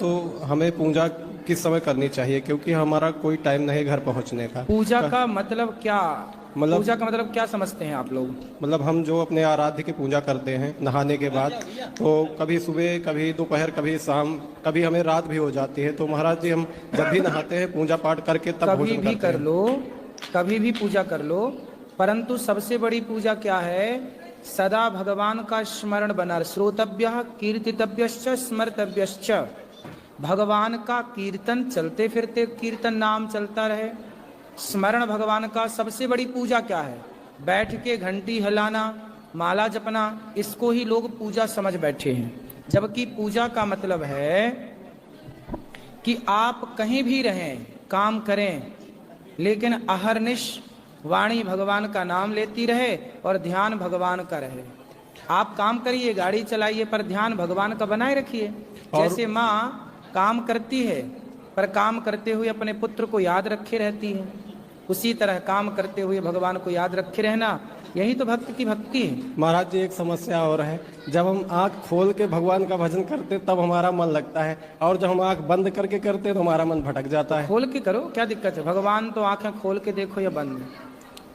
तो हमें पूजा किस समय करनी चाहिए, क्योंकि हमारा कोई टाइम नहीं घर पहुंचने का। पूजा का मतलब क्या, मतलब पूजा का मतलब क्या समझते हैं आप लोग? मतलब हम जो अपने आराध्य की पूजा करते हैं नहाने के बाद, तो कभी सुबह, कभी दोपहर, कभी शाम, कभी हमें रात भी हो जाती है। तो महाराज जी, हम जब भी नहाते हैं पूजा पाठ करके तब कभी भोजन भी करते कर हैं। लो, कभी भी पूजा कर लो, परंतु सबसे बड़ी पूजा क्या है? सदा भगवान का स्मरण बना, श्रोतव्य कीर्तितव्यश्च स्मर्तव्यश्च। भगवान का कीर्तन चलते फिरते कीर्तन नाम चलता रहे, स्मरण भगवान का। सबसे बड़ी पूजा क्या है? बैठ के घंटी हिलाना, माला जपना, इसको ही लोग पूजा समझ बैठे हैं। जबकि पूजा का मतलब है कि आप कहीं भी रहें, काम करें, लेकिन अहरनिश वाणी भगवान का नाम लेती रहे और ध्यान भगवान का रहे। आप काम करिए, गाड़ी चलाइए, पर ध्यान भगवान का बनाए रखिए। और जैसे माँ काम करती है पर काम करते हुए अपने पुत्र को याद रखे रहती है, उसी तरह काम करते हुए भगवान को याद रखे रहना, यही तो भक्त की भक्ति है। महाराज जी, एक समस्या और है। जब हम आंख खोल के भगवान का भजन करते तब हमारा मन लगता है, और जब हम आंख बंद करके करते तो हमारा मन भटक जाता है। खोल के करो, क्या दिक्कत है? भगवान तो आंखें खोल के देखो या बंद।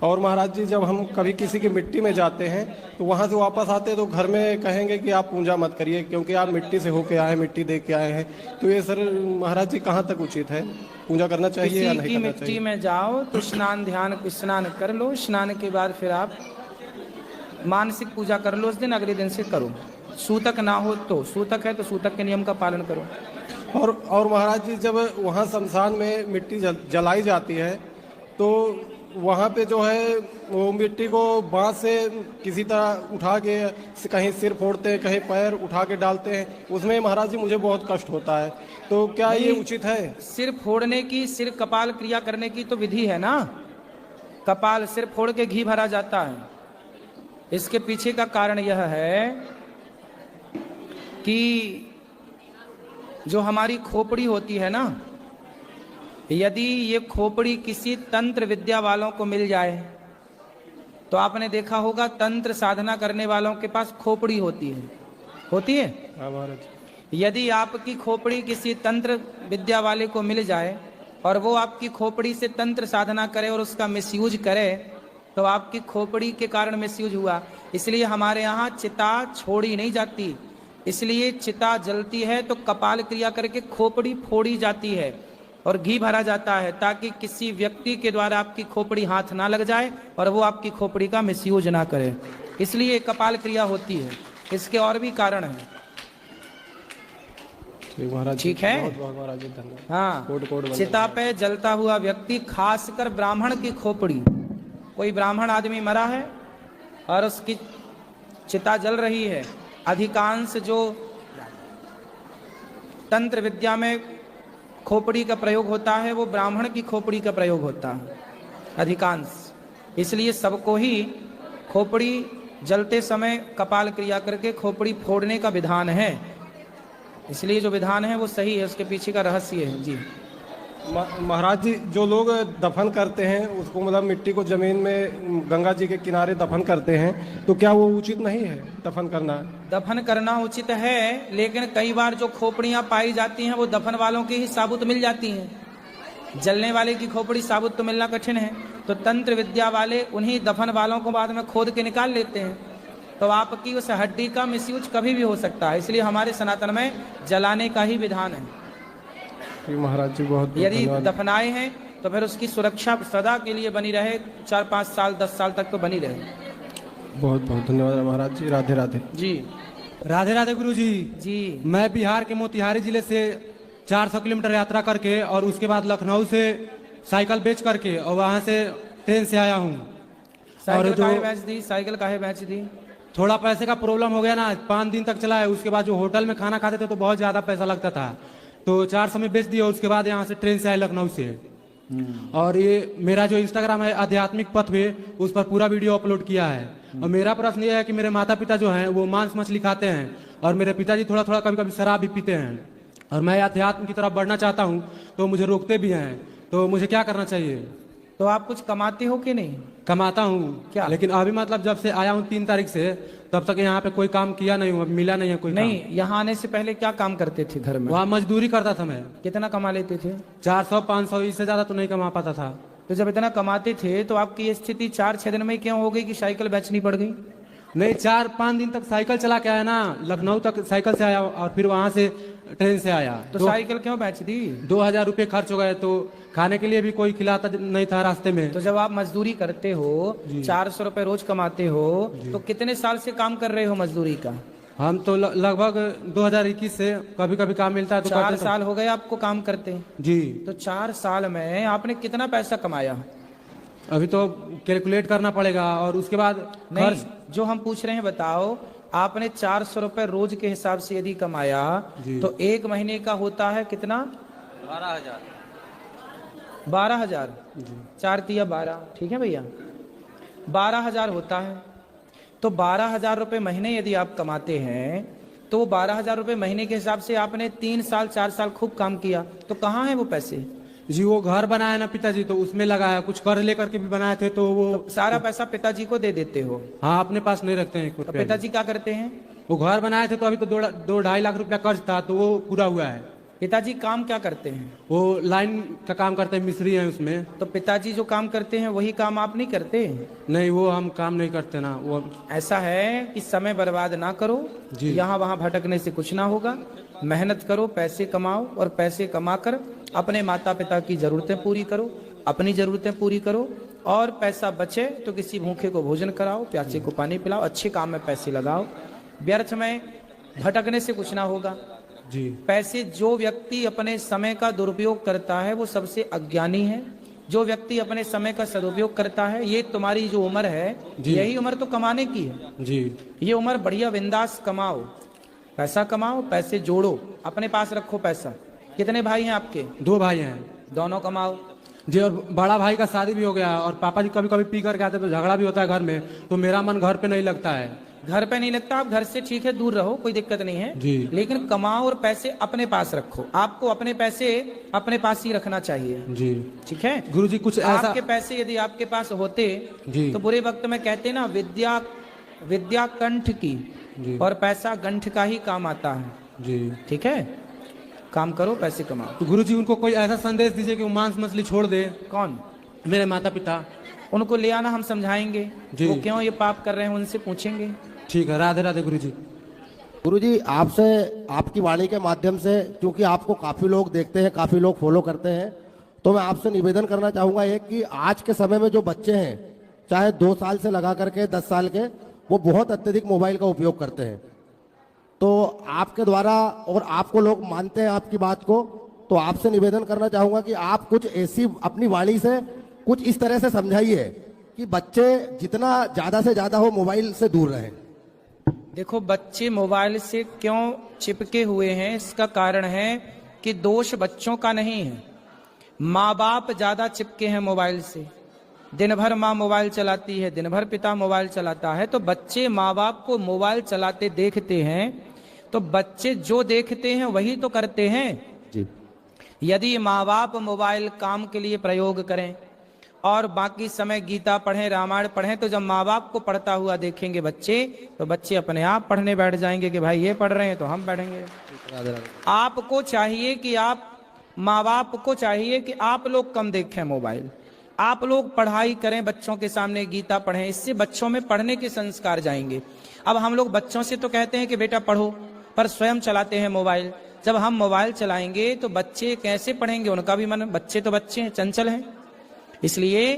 और महाराज जी, जब हम कभी किसी की मिट्टी में जाते हैं तो वहाँ से वापस आते हैं तो घर में कहेंगे कि आप पूजा मत करिए, क्योंकि आप मिट्टी से होके आए हैं, मिट्टी दे के आए हैं। तो ये सर महाराज जी कहाँ तक उचित है? पूजा करना चाहिए या किसी नहीं की करना मिट्टी चाहिए? में जाओ तो स्नान कर लो, स्नान के बाद फिर आप मानसिक पूजा कर लो उस दिन, अगले दिन से करो। सूतक ना हो तो, सूतक है तो सूतक के नियम का पालन करो। और महाराज जी, जब वहाँ शमशान में मिट्टी जलाई जाती है तो वहाँ पे जो है वो मिट्टी को बांस से किसी तरह उठा के कहीं सिर फोड़ते हैं, कहीं पैर उठा के डालते हैं। उसमें महाराज जी मुझे बहुत कष्ट होता है। तो क्या ये उचित है? सिर फोड़ने की, सिर कपाल क्रिया करने की तो विधि है ना। कपाल सिर फोड़ के घी भरा जाता है। इसके पीछे का कारण यह है कि जो हमारी खोपड़ी होती है ना, यदि ये खोपड़ी किसी तंत्र विद्या वालों को मिल जाए, तो आपने देखा होगा तंत्र साधना करने वालों के पास खोपड़ी होती है, होती है। हाँ महाराज। यदि आपकी खोपड़ी किसी तंत्र विद्या वाले को मिल जाए और वो आपकी खोपड़ी से तंत्र साधना करे और उसका मिसयूज करे, तो आपकी खोपड़ी के कारण मिसयूज हुआ। इसलिए हमारे यहाँ चिता छोड़ी नहीं जाती, इसलिए चिता जलती है तो कपाल क्रिया करके खोपड़ी फोड़ी जाती है और घी भरा जाता है, ताकि किसी व्यक्ति के द्वारा आपकी खोपड़ी हाथ ना लग जाए और वो आपकी खोपड़ी का मिसयूज ना करे। इसलिए कपाल क्रिया होती है। इसके और भी कारण हैं। ठीक है, महाराज जी धन्यवाद। हाँ। चिता पे जलता हुआ व्यक्ति, खासकर ब्राह्मण की खोपड़ी, कोई ब्राह्मण आदमी मरा है और उसकी चिता जल रही है, अधिकांश जो तंत्र विद्या में खोपड़ी का प्रयोग होता है वो ब्राह्मण की खोपड़ी का प्रयोग होता है अधिकांश। इसलिए सबको ही खोपड़ी जलते समय कपाल क्रिया करके खोपड़ी फोड़ने का विधान है। इसलिए जो विधान है वो सही है, उसके पीछे का रहस्य है जी। महाराज जी, जो लोग दफन करते हैं उसको, मतलब मिट्टी को जमीन में गंगा जी के किनारे दफन करते हैं, तो क्या वो उचित नहीं है दफन करना? दफन करना उचित है, लेकिन कई बार जो खोपड़ियां पाई जाती हैं वो दफन वालों की ही साबुत मिल जाती हैं। जलने वाले की खोपड़ी साबुत तो मिलना कठिन है, तो तंत्र विद्या वाले उन्हीं दफन वालों को बाद में खोद के निकाल लेते हैं। तो आपकी उस हड्डी का मिसयूज कभी भी हो सकता है। इसलिए हमारे सनातन में जलाने का ही विधान है। महाराज जी बहुत यदि दफनाए हैं तो फिर उसकी सुरक्षा सदा के लिए बनी रहे, 4-5 साल 10 साल तक तो बनी रहे। बहुत बहुत धन्यवाद महाराज जी। राधे राधे जी। राधे राधे गुरु जी। जी। मैं बिहार के मोतिहारी जिले से 400 किलोमीटर यात्रा करके और उसके बाद लखनऊ से साइकिल बेच करके और वहाँ से ट्रेन से आया हूँ। साइकिल काहे बेच दी? साइकिल काहे बेच दी? थोड़ा पैसे का प्रॉब्लम हो गया ना, 5 दिन तक चला है। उसके बाद जो होटल में खाना खाते थे तो बहुत ज़्यादा पैसा लगता था, तो 400 में बेच दिया। उसके बाद यहाँ से ट्रेन से आए लखनऊ से। और ये मेरा जो इंस्टाग्राम है आध्यात्मिक पथ पे, उस पर पूरा वीडियो अपलोड किया है। और मेरा प्रश्न ये है कि मेरे माता पिता जो हैं वो मांस मछली खाते हैं और मेरे पिताजी थोड़ा थोड़ा कभी कभी शराब भी पीते हैं, और मैं अध्यात्म की तरफ बढ़ना चाहता हूँ तो मुझे रोकते भी हैं, तो मुझे क्या करना चाहिए? तो आप कुछ कमाते हो कि नहीं? कमाता हूँ क्या? लेकिन अभी मतलब जब से आया हूँ 3 तारीख से तब तक यहाँ पे कोई काम किया नहीं हूँ, अभी मिला नहीं है कोई नहीं, यहाँ आने से पहले क्या काम करते थे घर काम। में? वहाँ मजदूरी करता था मैं, कितना कमा लेते थे? 400-500, इससे ज्यादा तो नहीं कमा पाता था। तो जब इतना कमाते थे तो आपकी ये स्थिति 4-6 दिन में क्यों हो गई कि साइकिल बेचनी पड़ गई? नहीं, 4-5 दिन तक साइकिल चला के आया ना, लखनऊ तक साइकिल से आया और फिर वहां से ट्रेन से आया। तो साइकिल क्यों बेच दी? 2000 रुपये खर्च हो गए, तो खाने के लिए भी कोई खिलाता नहीं था रास्ते में। तो जब आप मजदूरी करते हो, 400 रुपए रोज कमाते हो, तो कितने साल से काम कर रहे हो मजदूरी का? हम तो लगभग 2021 से कभी कभी काम मिलता है तो 4 करते साल हो गए आपको काम करते? जी। तो 4 साल में आपने कितना पैसा कमाया? अभी तो कैलकुलेट करना पड़ेगा और उसके बाद नहीं, जो हम पूछ रहे हैं बताओ, आपने 400 रुपए रोज के हिसाब से यदि कमाया तो 1 महीने का होता है कितना? 12,000। 4 तिया 12, ठीक है भैया, 12,000 होता है। तो 12,000 रुपए महीने यदि आप कमाते हैं तो 12,000 रुपए महीने के हिसाब से आपने 3 साल 4 साल खूब काम किया, तो कहाँ है वो पैसे? जी, वो घर बनाया ना पिताजी, तो उसमें लगाया, कुछ कर लेकर के भी बनाए थे तो वो सारा पैसा पिताजी को दे देते हो? हाँ, अपने पास नहीं रखते हैं कुछ। तो पिताजी क्या करते हैं? वो घर बनाए थे तो अभी तो 2-2.5 लाख रुपया कर्ज था तो वो पूरा हुआ है। पिताजी काम क्या करते हैं? वो लाइन का काम करते हैं, मिस्त्री हैं उसमें। तो पिताजी जो काम करते हैं वही काम आप नहीं करते? नहीं, वो हम काम नहीं करते ना। वो ऐसा है कि समय बर्बाद ना करो, यहाँ वहाँ भटकने से कुछ ना होगा। मेहनत करो, पैसे कमाओ और पैसे कमाकर अपने माता पिता की जरूरतें पूरी करो, अपनी जरूरतें पूरी करो, और पैसा बचे तो किसी भूखे को भोजन कराओ, प्यासे को पानी पिलाओ, अच्छे काम में पैसे लगाओ। व्यर्थ में भटकने से कुछ ना होगा जी। पैसे, जो व्यक्ति अपने समय का दुरुपयोग करता है वो सबसे अज्ञानी है। जो व्यक्ति अपने समय का सदुपयोग करता है, ये तुम्हारी जो उम्र है यही उम्र तो कमाने की है जी। ये उम्र बढ़िया बिंदास कमाओ, पैसा कमाओ, पैसे जोड़ो, अपने पास रखो पैसा। कितने भाई हैं आपके? 2 भाई हैं। दोनों कमाओ जी। और बड़ा भाई का शादी भी हो गया और पापा जी कभी कभी पी करके आते तो झगड़ा भी होता है घर में, तो मेरा मन घर पे नहीं लगता है। घर पे नहीं लगता, आप घर से ठीक है दूर रहो, कोई दिक्कत नहीं है जी। लेकिन कमाओ और पैसे अपने पास रखो। आपको अपने पैसे अपने पास ही रखना चाहिए जी। ठीक है गुरुजी, कुछ ऐसा आपके पैसे यदि आपके पास होते जी तो बुरे वक्त में कहते ना, विद्या कंठ की जी। और पैसा गंठ का ही काम आता है। जी। ठीक है, काम करो, पैसे कमाओ। तो गुरुजी, उनको कोई ऐसा संदेश दीजिए कि वो मांस मछली छोड़ दे। कौन? मेरे माता पिता। उनको ले आना, हम समझाएंगे जी। वो क्यों ये पाप कर रहे हैं, उनसे पूछेंगे। ठीक है, राधे राधे गुरुजी। गुरुजी, आपसे, आपकी वाणी के माध्यम से, क्योंकि आपको काफ़ी लोग देखते हैं, काफ़ी लोग फॉलो करते हैं, तो मैं आपसे निवेदन करना चाहूँगा एक कि आज के समय में जो बच्चे हैं, चाहे 2 साल से लगा करके 10 साल के, वो बहुत अत्यधिक मोबाइल का उपयोग करते हैं। तो आपके द्वारा, और आपको लोग मानते हैं आपकी बात को, तो आपसे निवेदन करना चाहूँगा कि आप कुछ ऐसी अपनी वाणी से कुछ इस तरह से समझाइए कि बच्चे जितना ज़्यादा से ज़्यादा हो मोबाइल से दूर रहें। देखो, बच्चे मोबाइल से क्यों चिपके हुए हैं, इसका कारण है कि दोष बच्चों का नहीं है, माँ बाप ज्यादा चिपके हैं मोबाइल से। दिन भर माँ मोबाइल चलाती है, दिन भर पिता मोबाइल चलाता है, तो बच्चे माँ बाप को मोबाइल चलाते देखते हैं, तो बच्चे जो देखते हैं वही तो करते हैं जी। यदि माँ बाप मोबाइल काम के लिए प्रयोग करें और बाकी समय गीता पढ़ें, रामायण पढ़ें, तो जब माँ बाप को पढ़ता हुआ देखेंगे बच्चे, तो बच्चे अपने आप पढ़ने बैठ जाएंगे कि भाई ये पढ़ रहे हैं तो हम पढ़ेंगे। आपको चाहिए कि आप, माँ बाप को चाहिए कि आप लोग कम देखें मोबाइल, आप लोग पढ़ाई करें, बच्चों के सामने गीता पढ़ें, इससे बच्चों में पढ़ने के संस्कार जाएंगे। अब हम लोग बच्चों से तो कहते हैं कि बेटा पढ़ो, पर स्वयं चलाते हैं मोबाइल। जब हम मोबाइल चलाएंगे तो बच्चे कैसे पढ़ेंगे, उनका भी मन, बच्चे तो बच्चे हैं, चंचल हैं। इसलिए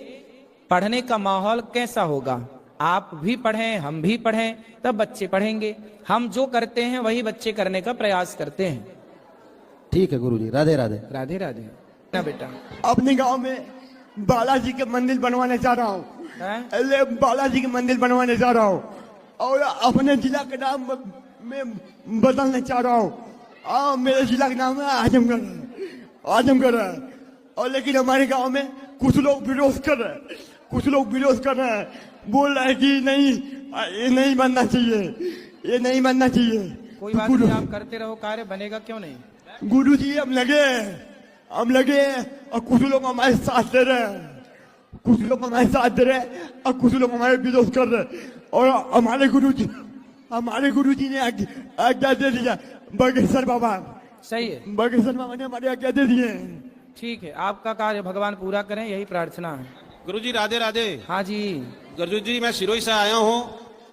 पढ़ने का माहौल कैसा होगा, आप भी पढ़ें, हम भी पढ़ें, तब बच्चे पढ़ेंगे। हम जो करते हैं वही बच्चे करने का प्रयास करते हैं। ठीक है गुरुजी, राधे राधे। राधे राधे। ना बेटा, अपने गांव में बालाजी के मंदिर बनवाने जा रहा हूँ, हैं? बालाजी के मंदिर बनवाने जा रहा हूँ और अपने जिला के नाम में बदलने चाह रहा हूँ। मेरे जिला का नाम है आजमगढ़, आजमगढ़ है। और लेकिन हमारे गांव में कुछ लोग विरोध कर रहे हैं, कुछ लोग विरोध कर रहे हैं, बोल रहे हैं कि नहीं, ये नहीं बनना चाहिए, ये नहीं बनना चाहिए। कोई बात नहीं, आप करते रहो कार्य, बनेगा क्यों नहीं। गुरु जी हम लगे और कुछ लोग हमारे साथ दे रहे हैं, कुछ लोग हमारे साथ दे रहे और कुछ लोग हमारे विरोध कर रहे। और हमारे गुरु जी ने आज्ञा दे दिया, बागेश्वर बाबा, सही है, बागेश्वर बाबा ने हमारे आज्ञा दे दिए हैं। ठीक है, आपका कार्य भगवान पूरा करें, यही प्रार्थना है। गुरुजी राधे राधे। हाँ जी, गुरुजी मैं सिरोही से आया हूँ,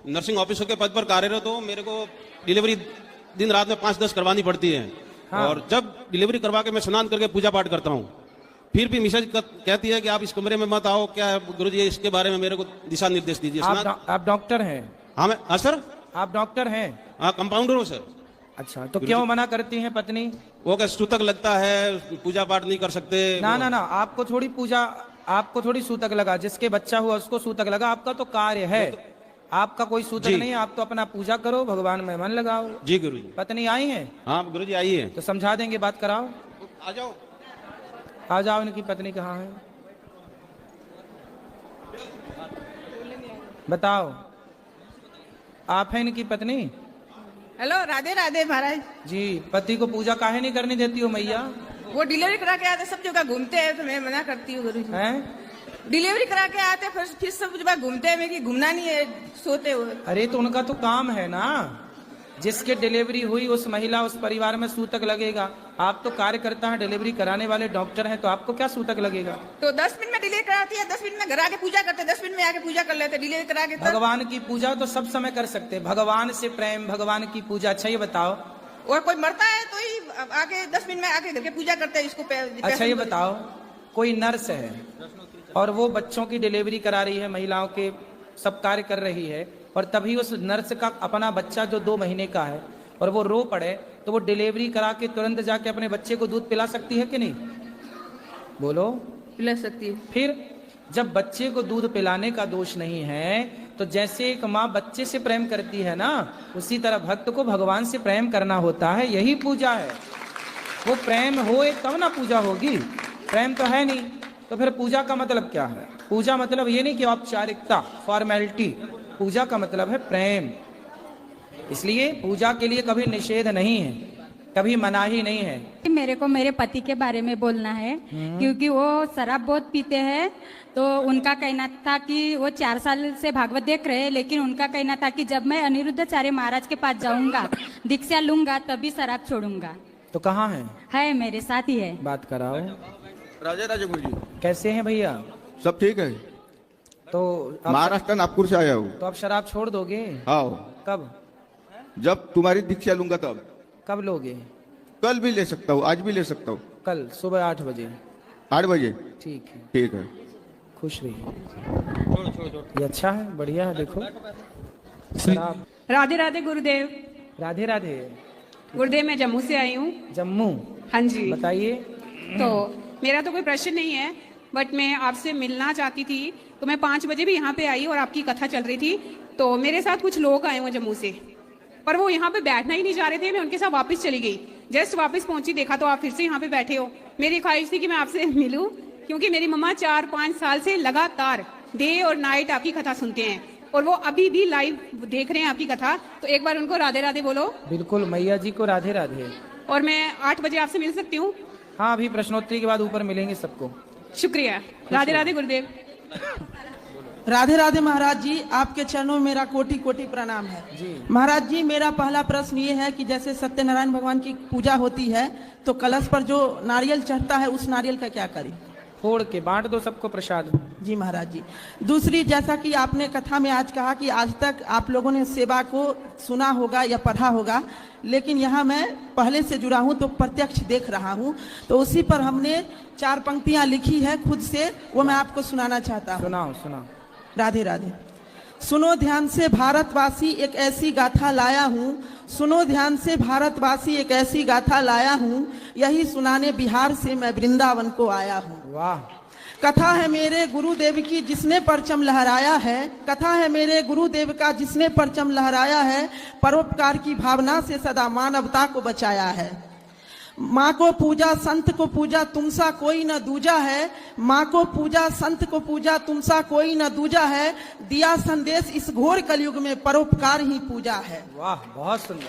नर्सिंग ऑफिसर के पद पर कार्यरत हूँ। मेरे को डिलीवरी दिन रात में 5-10 करवानी पड़ती है। हाँ। और जब डिलीवरी करवा के मैं स्नान करके पूजा पाठ करता हूँ, फिर भी मिसेज कहती है कि आप इस कमरे में मत आओ। क्या गुरुजी इसके बारे में मेरे को दिशा निर्देश दीजिए। आप डॉक्टर हैं? हाँ सर। आप डॉक्टर हैं? हाँ कंपाउंडर हूँ सर। अच्छा, तो क्यों मना करती हैं पत्नी? वो क्या सूतक लगता है, पूजा पाठ नहीं कर सकते। ना, आपको थोड़ी सूतक लगा, जिसके बच्चा हुआ उसको सूतक लगा। आपका तो कार्य है, आपका कोई सूतक नहीं है। आप तो अपना पूजा करो, भगवान में मन लगाओ। जी गुरुजी। पत्नी आई है? हाँ गुरुजी आई है। तो समझा देंगे, बात कराओ। आ जाओ। आ जाओ, इनकी पत्नी कहाँ है? बताओ, आप हैं इनकी पत्नी? हेलो, राधे राधे महाराज जी। पति को पूजा काहे नहीं करने देती हो मैया? वो डिलीवरी करा के आते, सब जगह घूमते हैं, तो मैं मना करती हूँ गुरु जी। हैं? डिलीवरी करा के आते फिर सब जगह घूमते हैं, मैं कि घूमना नहीं है, सोते हुए। अरे तो उनका तो काम है ना, जिसके डिलीवरी हुई उस महिला उस परिवार में सूतक लगेगा। आप तो कार्यकर्ता हैं, डिलीवरी कराने वाले डॉक्टर हैं, तो आपको क्या सूतक लगेगा? तो 10 मिनट में डिलीवरी कराती है, 10 मिनट में घर आके पूजा करते, 10 मिनट में आके पूजा कर लेते, डिलीवरी करा के। भगवान की पूजा तो सब समय कर सकते हैं, भगवान से प्रेम, भगवान की पूजा। अच्छा ये बताओ, और कोई मरता है तो ही आके 10 मिनट में आके घर के पूजा करते हैं, इसको अच्छा ये बताओ, कोई नर्स है और वो बच्चों की डिलीवरी करा रही है, महिलाओं के सब कार्य कर रही है, और तभी उस नर्स का अपना बच्चा जो 2 महीने का है और वो रो पड़े, तो वो डिलीवरी करा के तुरंत जाके अपने बच्चे को दूध पिला सकती है कि नहीं? बोलो। पिला सकती है। फिर जब बच्चे को दूध पिलाने का दोष नहीं है, तो जैसे एक माँ बच्चे से प्रेम करती है ना, उसी तरह भक्त को भगवान से प्रेम करना होता है। यही पूजा है। वो प्रेम होए तब ना पूजा होगी, प्रेम तो है नहीं, तो फिर पूजा का मतलब क्या है? पूजा मतलब ये नहीं कि औपचारिकता, फॉर्मेलिटी। पूजा का मतलब है प्रेम। इसलिए पूजा के लिए कभी निषेध नहीं है, कभी मनाही नहीं है। मेरे को मेरे पति के बारे में बोलना है, क्योंकि वो शराब बहुत पीते हैं। तो उनका कहना था कि वो 4 साल से भागवत देख रहे हैं, लेकिन उनका कहना था कि जब मैं अनिरुद्धाचार्य महाराज के पास जाऊंगा, दीक्षा लूंगा, तभी शराब छोड़ूंगा। तो कहाँ है मेरे साथ ही है। बात कराओ। राधे राधे गुरु जी। कैसे हैं भैया? सब ठीक है। तो महाराष्ट्र नागपुर से आया हूँ। तो आप शराब छोड़ दोगे? हाँ। कब? जब तुम्हारी दीक्षा लूंगा तब। कब लोगे? कल भी ले सकता हूँ, आज भी ले सकता हूँ। कल सुबह 8 बजे। 8 बजे? ठीक है। ठीक है। खुश रहिए। ये अच्छा है, बढ़िया है। देखो शराब। राधे राधे गुरुदेव। राधे राधे गुरुदेव, मैं जम्मू से आई हूँ। जम्मू? हाँ जी। बताइए। तो मेरा तो कोई प्रश्न नहीं है, बट मैं आपसे मिलना चाहती थी। तो मैं 5 बजे भी यहाँ पे आई और आपकी कथा चल रही थी। तो मेरे साथ कुछ लोग आए हुए जम्मू से, पर वो यहाँ पे बैठना ही नहीं चाह रहे थे। मैं उनके साथ वापस चली गई। जस्ट वापस पहुंची, देखा तो आप फिर से यहाँ पे बैठे हो। मेरी ख्वाहिश थी कि मैं आपसे मिलूं, क्योंकि मेरी मम्मा 4-5 साल से लगातार डे और नाइट आपकी कथा सुनते हैं, और वो अभी भी लाइव देख रहे हैं आपकी कथा। तो एक बार उनको राधे राधे बोलो। बिल्कुल, मैया जी को राधे राधे। और मैं 8 बजे आपसे मिल सकती हूँ? हाँ, अभी प्रश्नोत्तरी के बाद ऊपर मिलेंगे सबको। शुक्रिया। राधे राधे गुरुदेव। राधे राधे महाराज जी, आपके चरणों में मेरा कोटि कोटि प्रणाम है जी। महाराज जी, मेरा पहला प्रश्न ये है कि जैसे सत्यनारायण भगवान की पूजा होती है, तो कलश पर जो नारियल चढ़ता है, उस नारियल का क्या करें? फोड़ के बांट दो सबको प्रसाद। जी महाराज जी। दूसरी, जैसा कि आपने कथा में आज कहा कि आज तक आप लोगों ने सेवा को सुना होगा या पढ़ा होगा, लेकिन यहाँ मैं पहले से जुड़ा हूँ तो प्रत्यक्ष देख रहा हूँ। तो उसी पर हमने 4 पंक्तियाँ लिखी है खुद से, वो मैं आपको सुनाना चाहता हूँ। सुनाओ सुनाओ। राधे राधे। सुनो ध्यान से भारतवासी, एक ऐसी गाथा लाया हूँ। सुनो ध्यान से भारतवासी, एक ऐसी गाथा लाया हूँ। यही सुनाने बिहार से मैं वृंदावन को आया हूँ। वाह। कथा है मेरे गुरुदेव की जिसने परचम लहराया है। कथा है मेरे गुरुदेव का जिसने परचम लहराया है। परोपकार की भावना से सदा मानवता को बचाया है। माँ को पूजा संत को पूजा तुमसा कोई न दूजा है। माँ को पूजा संत को पूजा तुमसा कोई न दूजा है। दिया संदेश इस घोर कलयुग में परोपकार ही पूजा है। वाह, बहुत सुंदर।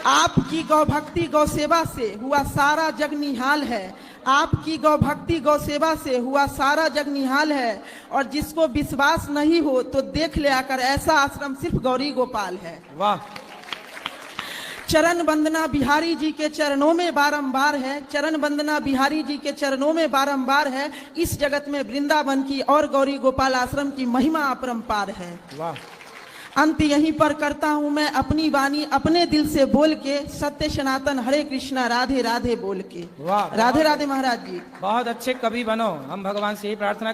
आपकी गौ भक्ति गौ सेवा से हुआ सारा जग निहाल है। आपकी गौ भक्ति गौ सेवा से हुआ सारा जग निहाल है। और जिसको विश्वास नहीं हो तो देख ले आकर, ऐसा आश्रम सिर्फ गौरी गोपाल है। वाह। चरण वंदना बिहारी जी के चरणों में बारंबार है। चरण वंदना बिहारी जी के चरणों में बारंबार है। इस जगत में वृंदावन की और गौरी गोपाल आश्रम की महिमा अपरंपार है। वाह। अंत यहीं पर करता हूं मैं अपनी वाणी अपने दिल से बोल के, सत्य सनातन हरे कृष्णा राधे राधे बोल के। वाह। राधे राधे महाराज जी। बहुत अच्छे कवि बनो, हम भगवान से यही प्रार्थना